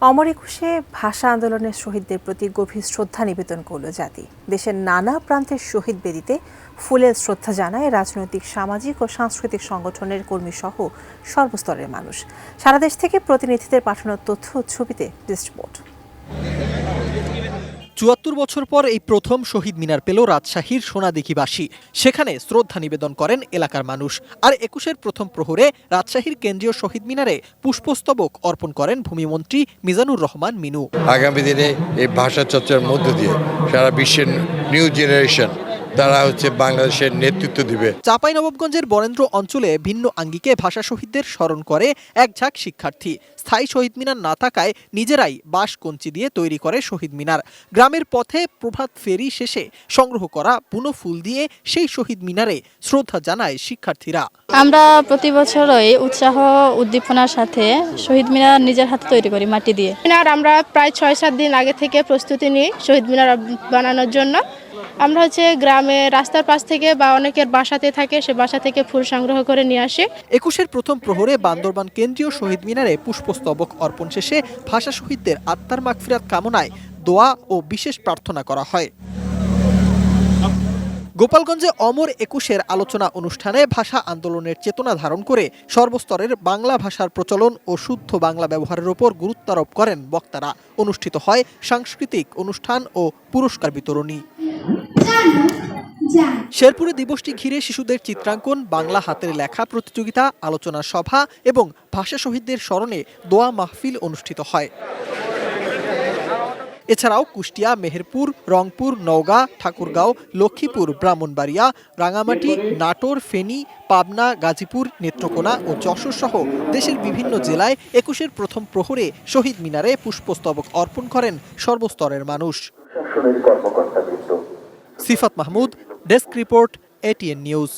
অমর একুশে ভাষা আন্দোলনের শহীদদের প্রতি গভীর শ্রদ্ধা নিবেদন করল জাতি। দেশের নানা প্রান্তের শহীদ বেদিতে ফুলের শ্রদ্ধা জানায় রাজনৈতিক, সামাজিক ও সাংস্কৃতিক সংগঠনের কর্মী সহ সর্বস্তরের মানুষ। সারা দেশ থেকে প্রতিনিধিদের পাঠানো তথ্য ও ছবিতে লিস্টবোর্ড। ৭৪ বছর পর এই প্রথম শহীদ মিনার পেল রাজশাহীর সোনাদিঘিবাসী। সেখানে শ্রদ্ধা নিবেদন করেন এলাকার মানুষ। আর ২১-এর প্রথম প্রহরে রাজশাহীর কেন্দ্রীয় শহীদ মিনারে পুষ্পস্তবক অর্পণ করেন ভূমিমন্ত্রী মিজানুর রহমান মিনু। আগামী দিনে এই ভাষা চর্চার মধ্য দিয়ে সারা বিশ্বের নিউ জেনারেশন তারা বাংলাদেশের নেতৃত্ব দিবে। চাঁপাইনবাবগঞ্জের বরেন্দ্র অঞ্চলে ভিন্ন আঙ্গিকে ভাষা শহীদদের স্মরণ করে এক ঝাঁক শিক্ষার্থী। স্থায়ী শহীদ মিনার না থাকায় নিজেরাই বাঁশ কঞ্চি দিয়ে তৈরি করে শহীদ মিনার। গ্রামের পথে প্রভাত ফেরি শেষে সংগ্রহ করা বুনো ফুল দিয়ে সেই শহীদ মিনারে শ্রদ্ধা জানায় শিক্ষার্থীরা। আমরা প্রতি বছরই উৎসাহ উদ্দীপনার সাথে শহীদ মিনার নিজের হাতে তৈরি করি মাটি দিয়ে। মিনার আমরা প্রায় ৬-৭ দিন আগে থেকে প্রস্তুতি নিই শহীদ মিনার বানানোর জন্য। আমরা গ্রামে রাস্তার পাশ থেকে বা অনেকের বাসাতে থাকে, সে বাসা থেকে ফুল সংগ্রহ করে নিয়ে আসি। ২১-এর প্রথম প্রহরে বান্দরবান কেন্দ্রীয় শহীদ মিনারে পুষ্পস্তবক অর্পণ শেষে ভাষা শহীদদের আত্মার মাগফিরাত কামনায় দোয়া ও বিশেষ প্রার্থনা করা হয়। গোপালগঞ্জে অমর একুশের আলোচনা অনুষ্ঠানে ভাষা আন্দোলনের চেতনা ধারণ করে সর্বস্তরের বাংলা ভাষার প্রচলন ও শুদ্ধ বাংলা ব্যবহারের উপর গুরুত্বারোপ করেন বক্তারা। অনুষ্ঠিত হয় সাংস্কৃতিক অনুষ্ঠান ও পুরস্কার বিতরণী। শেরপুরে দিবসটি ঘিরে শিশুদের চিত্রাঙ্কন, বাংলা হাতের লেখা প্রতিযোগিতা, আলোচনা সভা এবং ভাষা শহীদদের স্মরণে দোয়া মাহফিল অনুষ্ঠিত হয়। এছাড়াও কুষ্টিয়া, মেহেরপুর, রংপুর, নওগাঁ, ঠাকুরগাঁও, লক্ষ্মীপুর, ব্রাহ্মণবাড়িয়া, রাঙামাটি, নাটোর, ফেনী, পাবনা, গাজীপুর, নেত্রকোনা ও যশোর সহ দেশের বিভিন্ন জেলায় ২১-এর প্রথম প্রহরে শহীদ মিনারে পুষ্পস্তবক অর্পণ করেন সর্বস্তরের মানুষ। Sifat Mahmud, desk report, ATN news.